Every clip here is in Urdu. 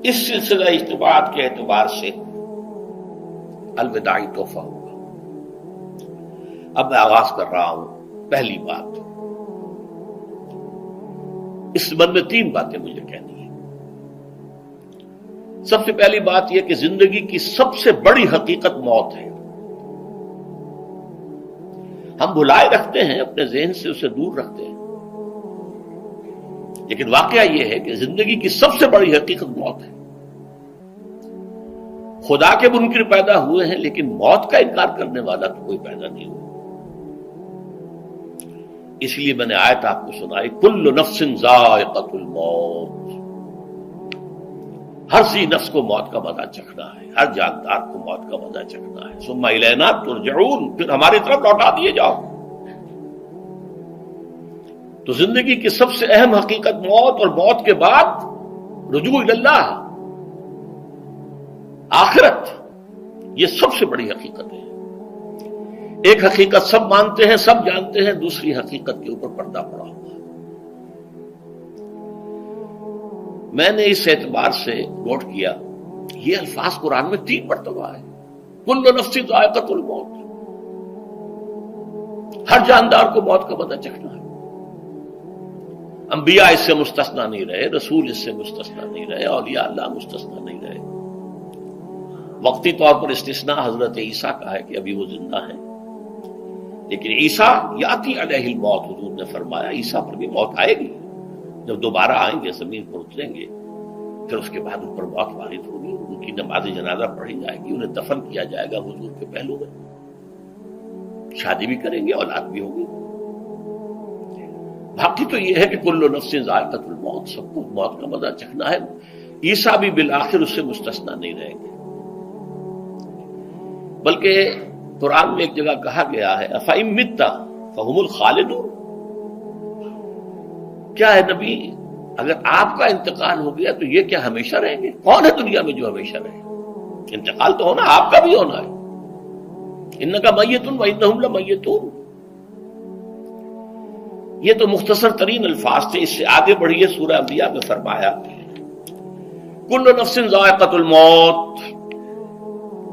اس سلسلہ اجتماعات کے اعتبار سے الوداعی تحفہ ہوگا۔ اب میں آغاز کر رہا ہوں۔ پہلی بات، اس سبب میں 3 باتیں مجھے کہنی ہیں۔ سب سے پہلی بات یہ کہ زندگی کی سب سے بڑی حقیقت موت ہے۔ ہم بھلائے رکھتے ہیں، اپنے ذہن سے اسے دور رکھتے ہیں، لیکن واقعہ یہ ہے کہ زندگی کی سب سے بڑی حقیقت موت ہے۔ خدا کے منکر پیدا ہوئے ہیں، لیکن موت کا انکار کرنے والا تو کوئی پیدا نہیں ہوا۔ اس لیے میں نے آیت آپ کو سنائی، کل نفس ذائقۃ الموت، ہر سی نفس کو موت کا مزہ چکھنا ہے، ہر جاندار کو موت کا مزہ چکھنا ہے۔ ثم الینا ترجعون، پھر ہماری طرف لوٹا دیے جاؤ۔ تو زندگی کی سب سے اہم حقیقت موت، اور موت کے بعد رجوع اللہ، آخرت، یہ سب سے بڑی حقیقت ہے۔ ایک حقیقت سب مانتے ہیں، سب جانتے ہیں، دوسری حقیقت کے اوپر پردہ پڑا ہوا ہے۔ میں نے اس اعتبار سے نوٹ کیا، یہ الفاظ قرآن میں 3 مرتبہ ہے، کل نفس ذائقۃ الموت، ہر جاندار کو موت کا مزہ چکھنا ہے۔ انبیاء اس سے مستثنا نہیں رہے، رسول اس سے مستثنا نہیں رہے، اولیاء اللہ مستثنا نہیں رہے۔ وقتی طور پر استثناء حضرت عیسیٰ کا ہے کہ ابھی وہ زندہ ہیں، لیکن عیسیٰ یاتی علیہ الموت، حضور نے فرمایا عیسیٰ پر بھی موت آئے گی، جب دوبارہ آئیں گے زمین پر اتریں گے، پھر اس کے بعد ان پر موت وارد ہوگی، ان کی نماز جنازہ پڑھی جائے گی، انہیں دفن کیا جائے گا حضور کے پہلو میں، شادی بھی کریں گے، اولاد بھی ہوگی۔ باقی تو یہ ہے کہ کل نفس ذائقۃ الموت، سب کو موت کا مزہ چکھنا ہے۔ عیسیٰ بھی بالآخر اس سے مستثنا نہیں رہیں گے، بلکہ قرآن میں ایک جگہ کہا گیا ہے أَفَإِن مِتَّ فَهُمُ الْخَالِدُونَ، کیا ہے نبی، اگر آپ کا انتقال ہو گیا تو یہ کیا ہمیشہ رہیں گے؟ کون ہے دنیا میں جو ہمیشہ رہے؟ انتقال تو ہونا، آپ کا بھی ہونا ہے۔ إِنَّكَ مَيِّتٌ وَإِنَّهُمْ لَمَيِّتُونَ، یہ تو مختصر ترین الفاظ تھے۔ اس سے آگے بڑھیے، سورہ انبیاء میں فرمایا کل نفس ذائقۃ الموت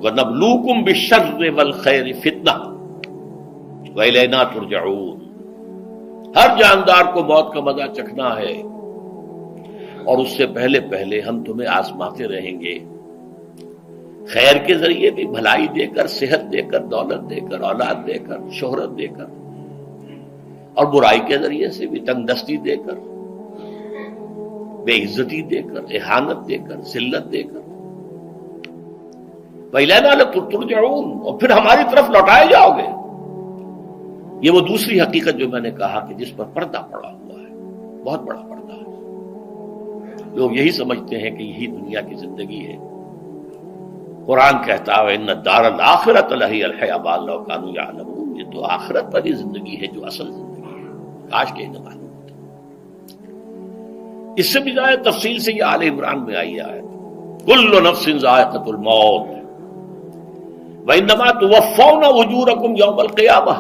وَنَبْلُوكُمْ بِالشَّرِّ وَالْخَيْرِ فِتْنَةً وَإِلَيْنَا تُرْجَعُونَ، ہر جاندار کو موت کا مزہ چکھنا ہے، اور اس سے پہلے پہلے ہم تمہیں آزماتے رہیں گے، خیر کے ذریعے بھی، بھلائی دے کر، صحت دے کر، دولت دے کر، اولاد دے کر، شہرت دے کر، اور برائی کے ذریعے سے بھی، تنگ دستی دے کر، بے عزتی دے کر، اہانت دے کر، ذلت دے کر۔ وَإِلَيْنَا تُرْجَعُونَ، اور پھر ہماری طرف لوٹائے جاؤ گے۔ یہ وہ دوسری حقیقت جو میں نے کہا کہ جس پر پردہ پڑا ہوا ہے، بہت بڑا پردہ ہے۔ لوگ یہی سمجھتے ہیں کہ یہی دنیا کی زندگی ہے۔ قرآن کہتا ہے إِنَّ الدَّارَ الْآخِرَةَ لَهِيَ الْحَيَوَانُ لَوْ كَانُوا يَعْلَمُونَ، یہ تو آخرت پر ہی زندگی ہے جو اصل زندگی ہے، کاش کہ انہیں معلوم ہوتا۔ اس سے بھی زیادہ تفصیل سے یہ آل عمران میں آئی ہے، كُلُّ نَفْسٍ ذَائِقَةُ الْمَوْتِ وَإِنَّمَا تُوَفَّوْنَ أُجُورَكُمْ يَوْمَ الْقِيَامَةِ،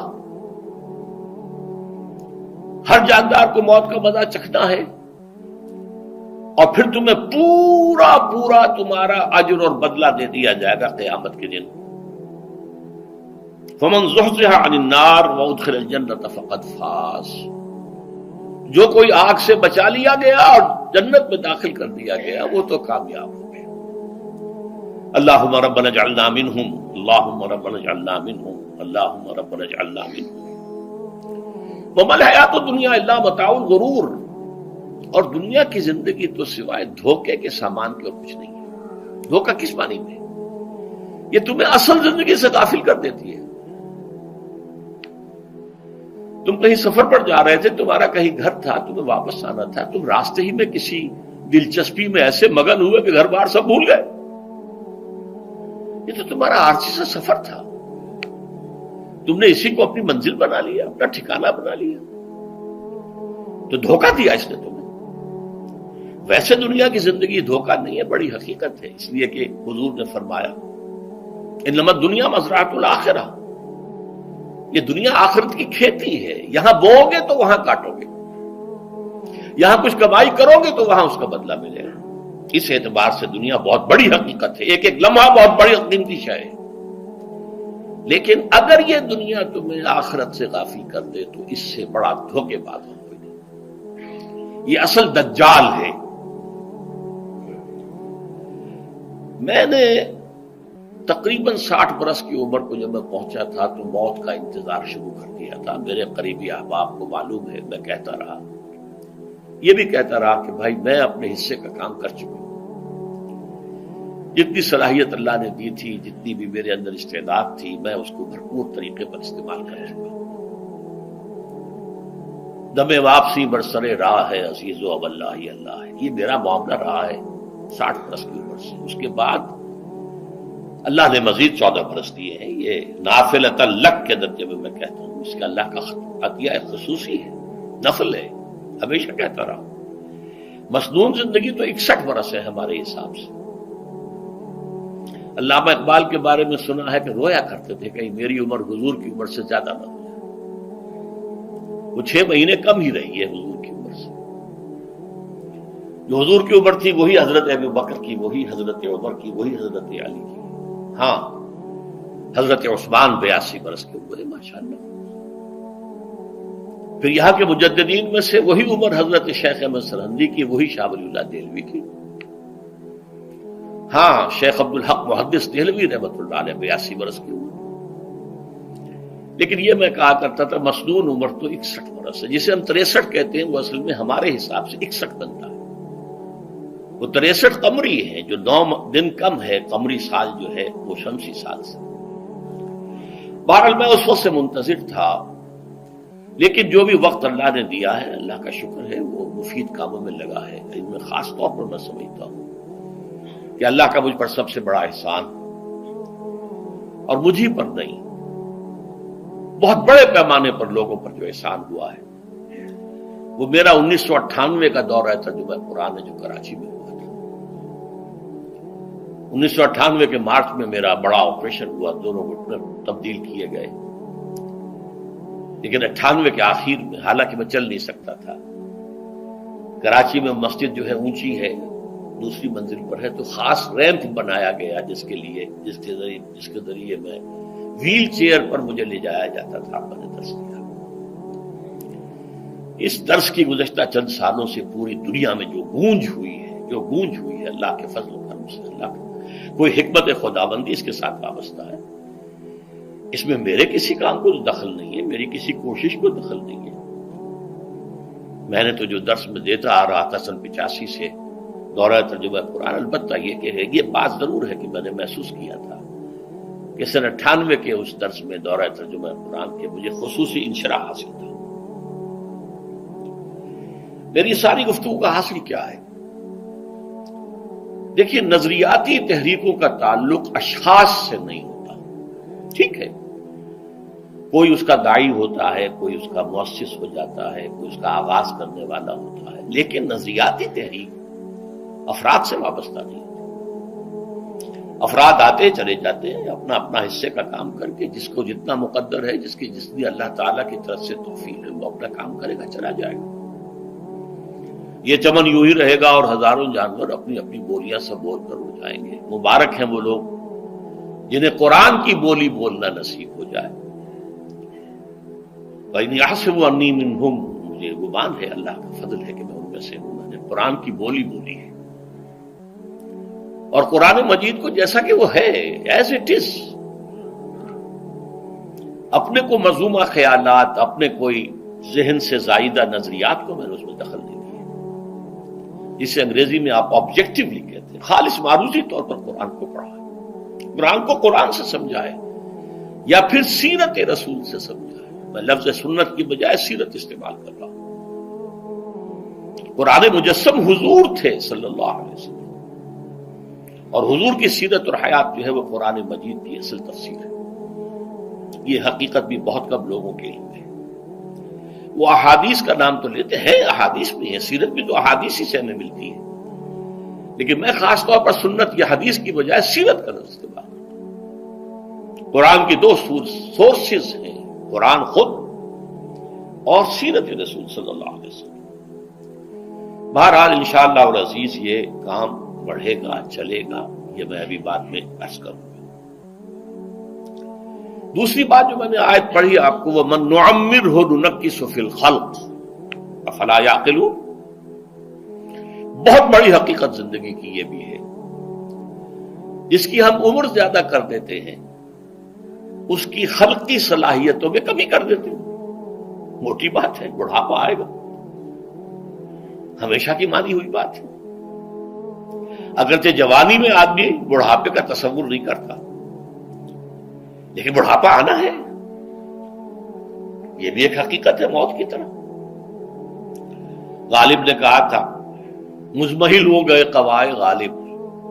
ہر جاندار کو موت کا مزہ چکھنا ہے، اور پھر تمہیں پورا پورا تمہارا اجر اور بدلہ دے دیا جائے گا قیامت کے دن۔ فَمَنْ زُحْزِحَ عَنِ النَّارِ وَأُدْخِلَ الْجَنَّةَ فَقَدْ فَازَ، جو کوئی آگ سے بچا لیا گیا اور جنت میں داخل کر دیا گیا وہ تو کامیاب ہو گیا۔ اللہم ربنا اجعلنا منہم، اللہم ربنا اجعلنا منہم، اللہم ربنا اجعلنا منہم۔ وَمَا الْحَيَاةُ الدُّنْيَا إِلَّا مَتَاعُ الْغُرُورِ، اور دنیا کی زندگی تو سوائے دھوکے کے سامان کے اور کچھ نہیں ہے۔ دھوکہ کس معنی میں؟ یہ تمہیں اصل زندگی سے غافل کر دیتی ہے۔ تم کہیں سفر پر جا رہے تھے، تمہارا کہیں گھر تھا، تمہیں واپس آنا تھا، تم راستے ہی میں کسی دلچسپی میں ایسے مگن ہوئے کہ گھر بار سب بھول گئے۔ یہ تو تمہارا عارضی سا سفر تھا، تم نے اسی کو اپنی منزل بنا لیا، اپنا ٹھکانہ بنا لیا، تو دھوکہ دیا اس نے تمہیں۔ ویسے دنیا کی زندگی دھوکہ نہیں ہے، بڑی حقیقت ہے، اس لیے کہ حضور نے فرمایا انما الدنیا مزرعۃ الآخرہ، یہ دنیا آخرت کی کھیتی ہے، یہاں بو گے تو وہاں کاٹو گے، یہاں کچھ کمائی کرو گے تو وہاں اس کا بدلہ ملے گا۔ اس اعتبار سے دنیا بہت بڑی حقیقت ہے، ایک ایک لمحہ بہت بڑی قیمتی شے ہے، لیکن اگر یہ دنیا تمہیں آخرت سے غافل کر دے تو اس سے بڑا دھوکے باز ہو کوئی نہیں۔ یہ اصل دجال ہے۔ میں نے تقریباً 60 برس کی عمر کو جب میں پہنچا تھا تو موت کا انتظار شروع کر دیا تھا۔ میرے قریبی احباب کو معلوم ہے، میں کہتا رہا، یہ بھی کہتا رہا کہ بھائی میں اپنے حصے کا کام کر چکا ہوں، جتنی صلاحیت اللہ نے دی تھی، جتنی بھی میرے اندر استعداد تھی، میں اس کو بھرپور طریقے پر استعمال کر چکا ہوں۔ دم واپسی برسر راہ ہے عزیز و اب اللہ ہی اللہ ہے، یہ میرا معاملہ رہا ہے 60 برس کی عمر سے۔ اس کے بعد اللہ نے مزید 14 برس دیے ہیں، یہ نافلۃ لک کے درجے میں میں کہتا ہوں، اس کا اللہ کا عطیہ خصوصی ہے، نفل ہے، ہمیشہ کہتا رہا ہوں۔ مسنون زندگی تو 61 برس ہے ہمارے حساب سے۔ علامہ اقبال کے بارے میں سنا ہے کہ رویا کرتے تھے کہیں میری عمر حضور کی عمر سے زیادہ نہ ہو جائے، وہ 6 مہینے کم ہی رہی ہے حضور کی عمر سے۔ جو حضور کی عمر تھی وہی حضرت ابو بکر کی، وہی حضرت عمر کی، وہی حضرت علی کی۔ ہاں، حضرت عثمان 82 برس کی عمر ہے ماشاءاللہ۔ پھر یہاں کے مجددین میں سے وہی عمر حضرت شیخ احمد سرہندی کی، وہی شاہ ولی اللہ دہلوی کی۔ ہاں، شیخ عبدالحق محدث دہلوی رحمۃ اللہ علیہ 82 برس کی عمر۔ لیکن یہ میں کہا کرتا تھا مسنون عمر تو 61 برس ہے، جسے ہم 63 کہتے ہیں، وہ اصل میں ہمارے حساب سے 61 بنتا ہے۔ وہ 63 قمری ہے، جو 9 دن کم ہے، قمری سال جو ہے وہ شمسی سال سے۔ بہرحال میں اس وقت سے منتظر تھا، لیکن جو بھی وقت اللہ نے دیا ہے، اللہ کا شکر ہے، وہ مفید کاموں میں لگا ہے۔ ان میں خاص طور پر میں سمجھتا ہوں کہ اللہ کا مجھ پر سب سے بڑا احسان، اور مجھ ہی پر نہیں، بہت بڑے پیمانے پر لوگوں پر جو احسان ہوا ہے، وہ میرا 1998 کا دورہ ترجمہ قرآن ہے جو کراچی میں ہوا تھا۔ 1998 کے مارچ میں میرا بڑا آپریشن ہوا، دونوں گھٹنے تبدیل کیے گئے، لیکن 98 کے آخر میں، حالانکہ میں چل نہیں سکتا تھا، کراچی میں مسجد جو ہے اونچی ہے، دوسری منزل پر ہے، تو خاص ریمپ بنایا گیا جس کے ذریعے میں ویل چیئر پر مجھے لے جایا جاتا تھا۔ میں نے درس دیا۔ اس درس کی گزشتہ چند سالوں سے پوری دنیا میں جو گونج ہوئی ہے اللہ کے فضل و کرم سے، اللہ کا کوئی حکمت خداوندی اس کے ساتھ وابستہ ہے۔ اس میں میرے کسی کام کو دخل نہیں ہے، میری کسی کوشش کو دخل نہیں ہے۔ میں نے تو جو درس میں دیتا آ رہا تھا سن 85 سے، دورہ ترجمہ قرآن، البتہ یہ بات ضرور ہے کہ میں نے محسوس کیا تھا کہ سن 98 کے اس درس میں دورہ ترجمہ قرآن کے مجھے خصوصی انشراح حاصل تھا۔ میری ساری گفتگو کا حاصل کیا ہے؟ دیکھیے، نظریاتی تحریکوں کا تعلق اشخاص سے نہیں ہوتا، ٹھیک ہے، کوئی اس کا داعی ہوتا ہے، کوئی اس کا مؤسس ہو جاتا ہے، کوئی اس کا آغاز کرنے والا ہوتا ہے، لیکن نظریاتی تحریک افراد سے وابستہ نہیں ہوتی۔ افراد آتے چلے جاتے ہیں اپنا اپنا حصے کا کام کر کے، جس کو جتنا مقدر ہے، جتنی اللہ تعالیٰ کی طرف سے توفیق ہے، وہ اپنا کام کرے گا، چلا جائے گا۔ یہ چمن یوں ہی رہے گا اور ہزاروں جانور اپنی اپنی بولیاں سے بول کر اڑ جائیں گے۔ مبارک ہیں وہ لوگ جنہیں قرآن کی بولی بولنا نصیب ہو جائے۔ وَإِنْ يَحْسَبُ أَنِّي مِنْهُمْ، مجھے گمان ہے، اللہ کا فضل ہے کہ میں ان میں سے ہوں، میں نے قرآن کی بولی بولی ہے، اور قرآن مجید کو جیسا کہ وہ ہے، ایز اٹ از، اپنے کو مذمومہ خیالات، اپنے کوئی ذہن سے زائدہ نظریات کو میں نے اس میں دخل نہیں دیا، جسے انگریزی میں آپ آبجیکٹیولی کہتے ہیں، خالص معروضی طور پر قرآن کو پڑھا ہے، قرآن کو قرآن سے سمجھا ہے، یا پھر سیرت رسول سے سمجھا ہے۔ میں لفظ سنت کی بجائے سیرت استعمال کر رہا ہوں۔ قرآن مجسم حضور تھے صلی اللہ علیہ وسلم، اور حضور کی سیرت اور حیات جو ہے وہ قرآن مجید کی اصل تفسیر ہے۔ یہ حقیقت بھی بہت کم لوگوں کے علم ہے۔ وہ احادیث کا نام تو لیتے ہیں، احادیث بھی ہے، سیرت بھی تو احادیث ہی سے ہمیں ملتی ہے، لیکن میں خاص طور پر سنت یا حدیث کی بجائے سیرت کا لفظ استعمال کرتا ہوں۔ قرآن کی 2 سورسز ہیں، قرآن خود اور سیرت رسول صلی اللہ علیہ وسلم۔ بہرحال انشاءاللہ العزیز یہ کام بڑھے گا، چلے گا، یہ میں ابھی بعد میں عرض کروں گا۔ دوسری بات جو میں نے آیت پڑھی آپ کو، وَمَن نُعَمِّرْهُ نُنَكِّسُ فِي الْخَلْقِ أَفَلَا يَعْقِلُونَ، بہت بڑی حقیقت زندگی کی یہ بھی ہے، جس کی ہم عمر زیادہ کر دیتے ہیں اس کی خلقی صلاحیتوں میں کمی کر دیتے ہیں۔ موٹی بات ہے، بڑھاپا آئے گا، ہمیشہ کی مانی ہوئی بات ہے۔ اگرچہ جوانی میں آدمی بڑھاپے کا تصور نہیں کرتا، لیکن بڑھاپا آنا ہے، یہ بھی ایک حقیقت ہے موت کی طرح۔ غالب نے کہا تھا مزمحل ہو گئے قوائے غالب،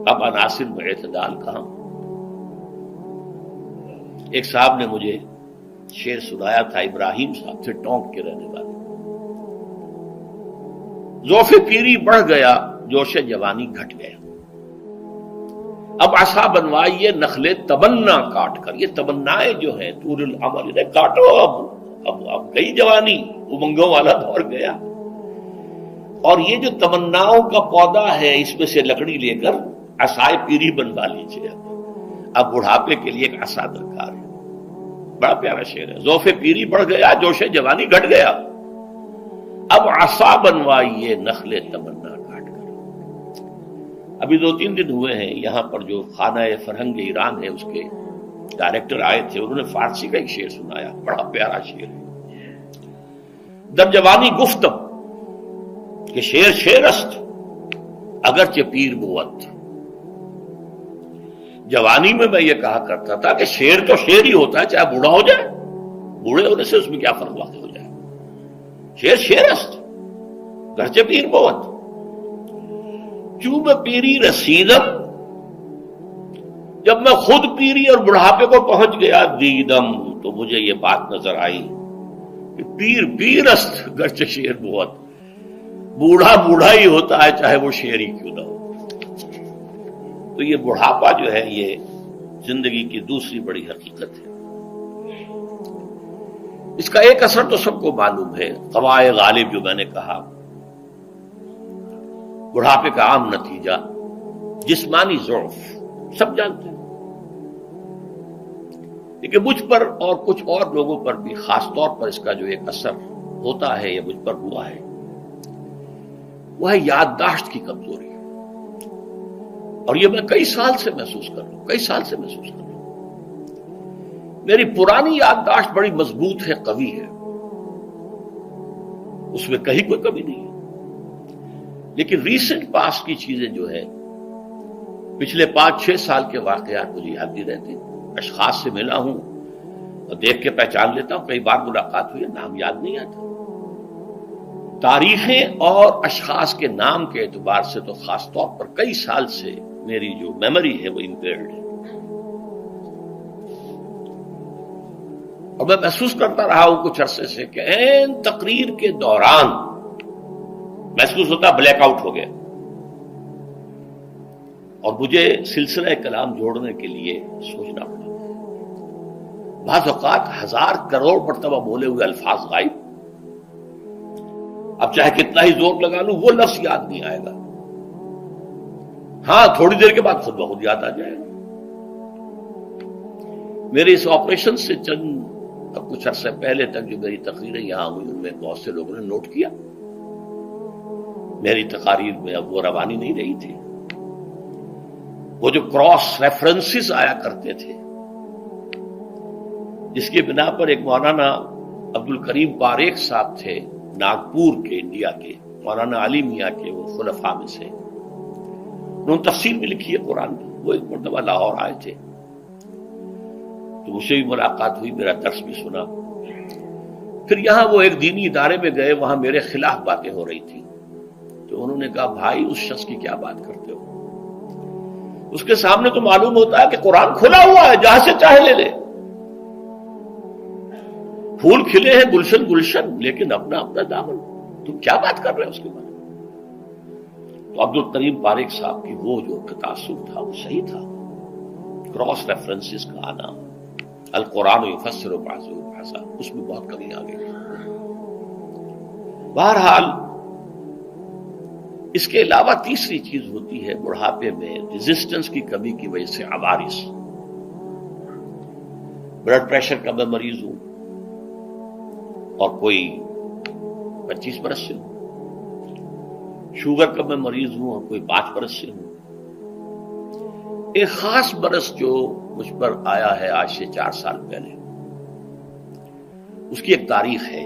اب عناصر میں اعتدال کہاں۔ ایک صاحب نے مجھے شعر سنایا تھا، ابراہیم صاحب سے، ٹونک کے رہنے والے، ذوف پیری بڑھ گیا، جوش جوانی گھٹ گیا، اب عصا بنوائیے نخلے تمنا کاٹ کر۔ یہ تمنائیں جو ہیں طول العمر، انہیں کاٹو، اب گئی جوانی، امنگوں والا دور گیا، اور یہ جو تمناؤں کا پودا ہے اس میں سے لکڑی لے کر عصائے پیری بنوا لیجیے، اب بڑھاپے کے لیے ایک عصا درکار ہے۔ بڑا پیارا شعر ہے، ذوف پیری بڑھ گیا، جوش جوانی گھٹ گیا، اب عصا بنوائیے نخل تمنا کاٹ کر۔ ابھی 2-3 دن ہوئے ہیں یہاں پر جو خانہ فرہنگ ایران ہے اس کے ڈائریکٹر آئے تھے، انہوں نے فارسی کا ایک شعر سنایا، بڑا پیارا شعر ہے، در جوانی گفتم کہ شعر شعر است اگرچہ پیر بود۔ جوانی میں میں یہ کہا کرتا تھا کہ شعر تو شعر ہی ہوتا ہے، چاہے بوڑھا ہو جائے، بوڑھے ہونے سے اس میں کیا فرق واقع ہو جائے، شعر شعر است گرچہ پیر بود۔ چوں میں پیری رسیدم، جب میں خود پیری اور بڑھاپے کو پہنچ گیا، دیدم، تو مجھے یہ بات نظر آئی کہ پیر پیر است گرچہ شعر بود، بوڑھا بوڑھا ہی ہوتا ہے چاہے وہ شعر ہی کیوں نہ ہو۔ تو یہ بڑھاپا جو ہے یہ زندگی کی دوسری بڑی حقیقت ہے۔ اس کا ایک اثر تو سب کو معلوم ہے، قوائے غالب جو میں نے کہا، بڑھاپے کا عام نتیجہ جسمانی ضعف، سب جانتے ہیں، لیکن مجھ پر اور کچھ اور لوگوں پر بھی خاص طور پر اس کا جو ایک اثر ہوتا ہے، یہ مجھ پر ہوا ہے، وہ ہے یادداشت کی کمزوری، اور یہ میں کئی سال سے محسوس کر رہا ہوں۔ میری پرانی یادداشت بڑی مضبوط ہے، قوی ہے، اس میں کہیں کوئی کمی نہیں ہے، لیکن ریسنٹ پاس کی چیزیں جو ہے، پچھلے 5-6 سال کے واقعات مجھے یاد نہیں رہتے، اشخاص سے ملا ہوں اور دیکھ کے پہچان لیتا ہوں، کئی بار ملاقات ہوئی ہے، نام یاد نہیں آتا، تاریخیں اور اشخاص کے نام کے اعتبار سے تو خاص طور پر کئی سال سے میری جو میموری ہے وہ امپیئرڈ ہے، اور میں محسوس کرتا رہا ہوں کچھ عرصے سے کہ عین تقریر کے دوران محسوس ہوتا بلیک آؤٹ ہو گیا، اور مجھے سلسلہ کلام جوڑنے کے لیے سوچنا پڑا۔ بعض اوقات 1000 کروڑ مرتبہ بولے ہوئے الفاظ غائب، اب چاہے کتنا ہی زور لگا لوں وہ لفظ یاد نہیں آئے گا، ہاں تھوڑی دیر کے بعد خود بخود یاد آ جائے گا۔ میرے اس آپریشن سے اب کچھ عرصے پہلے تک جو میری تقریریں یہاں ہوئی، ان میں بہت سے لوگوں نے نوٹ کیا، میری تقاریر میں اب وہ روانی نہیں رہی تھی، وہ جو کراس ریفرنسز آیا کرتے تھے، جس کی بنا پر ایک مولانا عبد الکریم پاریخ صاحب تھے ناگپور کے، انڈیا کے، مولانا علی میاں کے وہ خلفاء میں سے، انہوں نے تفسیر بھی لکھی ہے قرآن کی، وہ ایک مرتبہ لاہور آئے تھے تو مجھ سے بھی ملاقات ہوئی، میرا درس بھی سنا، پھر یہاں وہ ایک دینی ادارے میں گئے، وہاں میرے خلاف باتیں ہو رہی تھی، تو انہوں نے کہا بھائی اس شخص کی کیا بات کرتے ہو، اس کے سامنے تو معلوم ہوتا ہے کہ قرآن کھلا ہوا ہے، جہاں سے چاہے لے لے، پھول کھلے ہیں گلشن گلشن، لیکن اپنا اپنا دامن، تم کیا بات کر رہے ہیں اس کے بارے میں۔ تو عبد الکریم پاریخ صاحب کی وہ جو تاثر تھا وہ صحیح تھا، کراس ریفرنسز کا آنا، القرآن یفسر بعضہ بعضا، اس میں بہت کمی آ گئی۔ بہرحال اس کے علاوہ تیسری چیز ہوتی ہے بڑھاپے میں ریزسٹنس کی کمی کی وجہ سے عوارض. بلڈ پریشر کا میں مریض ہوں اور کوئی 25 برس سے ہوں، شوگر کا میں مریض ہوں اور کوئی 5 برس سے ہوں. ایک خاص برس جو مجھ پر آیا ہے آج سے 4 سال پہلے، اس کی ایک تاریخ ہے.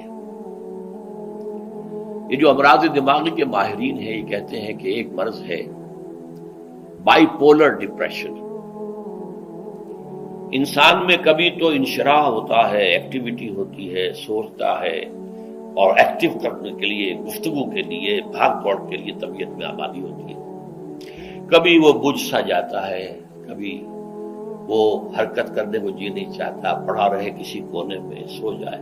یہ جو امراض دماغی کے ماہرین ہیں یہ کہتے ہیں کہ ایک مرض ہے بائی پولر ڈپریشن. انسان میں کبھی تو انشراح ہوتا ہے، ایکٹیویٹی ہوتی ہے، سوچتا ہے اور ایکٹیو کرنے کے لیے، گفتگو کے لیے، بھاگ دوڑ کے لیے طبیعت میں آبادی ہوتی ہے. کبھی وہ بجھ سا جاتا ہے، کبھی وہ حرکت کرنے کو جی نہیں چاہتا، پڑا رہے کسی کونے میں، سو جائے.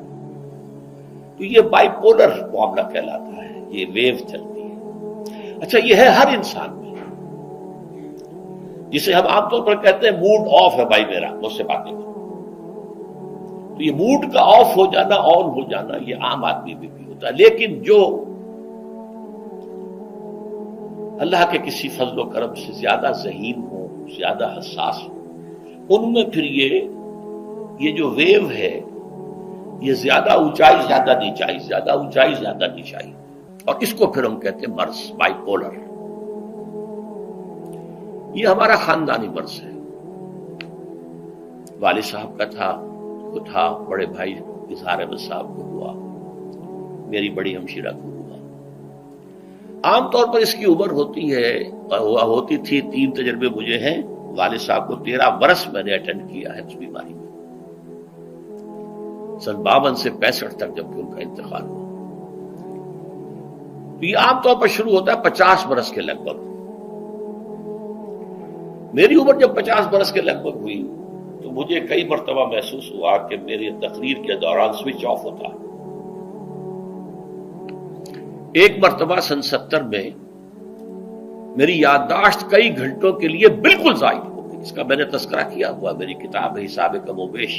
تو یہ بائی پولر معاملہ کہلاتا ہے، یہ ویو چلتی ہے. اچھا یہ ہے ہر انسان میں، جسے ہم عام طور پر کہتے ہیں موڈ آف ہے بھائی میرا، مجھ سے باتیں کرو. تو یہ موڈ کا آف ہو جانا، آن ہو جانا، یہ عام آدمی بھی ہوتا ہے. لیکن جو اللہ کے کسی فضل و کرم سے زیادہ ذہین ہو، زیادہ حساس ہو، ان میں پھر یہ جو ویو ہے یہ زیادہ اونچائی زیادہ نیچائی، زیادہ اونچائی زیادہ نیچائی، اور اس کو پھر ہم کہتے ہیں مرض، بائی پولر. یہ ہمارا خاندانی مرض ہے. والد صاحب کا تھا، بڑے بھائی اظہار احمد صاحب کو ہوا، میری بڑی ہمشیرہ کو ہوا. عام طور پر اس کی عمر ہوتی تھی 3 تجربے مجھے ہیں. والد صاحب کو 13 برس میں نے اٹینڈ کیا ہے اس بیماری میں، سن 52 سے 65 تک جب کہ ان کا انتقال ہوا. تو یہ عام طور پر شروع ہوتا ہے 50 برس کے لگ بھگ. میری عمر جب 50 برس کے لگ بھگ ہوئی تو مجھے کئی مرتبہ محسوس ہوا کہ میری تقریر کے دوران سوئچ آف ہوتا ہے. ایک مرتبہ سن 70 میں میری یادداشت کئی گھنٹوں کے لیے بالکل ضائع ہو گئی. اس کا میں نے تذکرہ کیا ہوا، میری کتاب ہے حساب کم و بیش.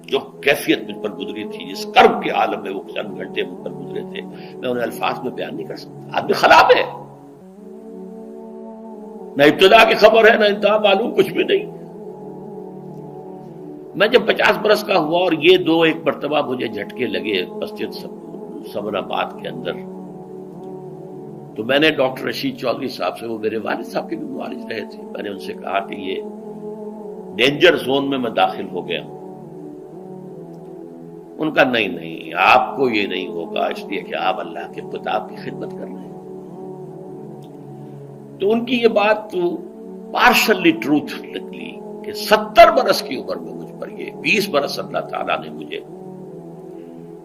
جو کیفیت مجھ پر گزری تھی، جس کرب کے عالم میں وہ چند گھنٹے مجھ پر گزرے تھے، میں انہیں الفاظ میں بیان نہیں کر سکتا. آدمی خراب ہے، نہ ابتدا کی خبر ہے نہ انتہا معلوم، کچھ بھی نہیں. میں جب 50 برس کا ہوا اور یہ ایک مرتبہ مجھے جھٹکے لگے مسجد سمن آباد کے اندر، تو میں نے ڈاکٹر رشید چودھری صاحب سے، وہ میرے والد صاحب کے بھی معالج رہے تھے، میں نے ان سے کہا کہ یہ ڈینجر زون میں داخل ہو گیا ہوں. ان کا نہیں، آپ کو یہ نہیں ہوگا، اس لیے کہ آپ اللہ کے کتاب کی خدمت کر رہے ہیں. تو ان کی یہ بات تو پارشلی ٹروتھ نکلی کہ 70 برس کی عمر میں مجھ پر یہ 20 برس اللہ تعالیٰ نے مجھے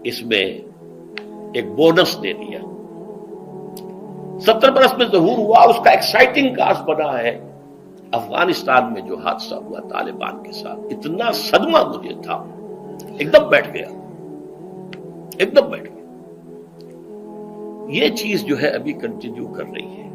اس میں ایک بونس دے دیا. 70 برس میں ظہور ہوا. اس کا ایکسائٹنگ کاز بنا ہے افغانستان میں جو حادثہ ہوا طالبان کے ساتھ. اتنا صدمہ مجھے تھا، ایک دم بیٹھ گیا. یہ چیز جو ہے ابھی کنٹینیو کر رہی ہے.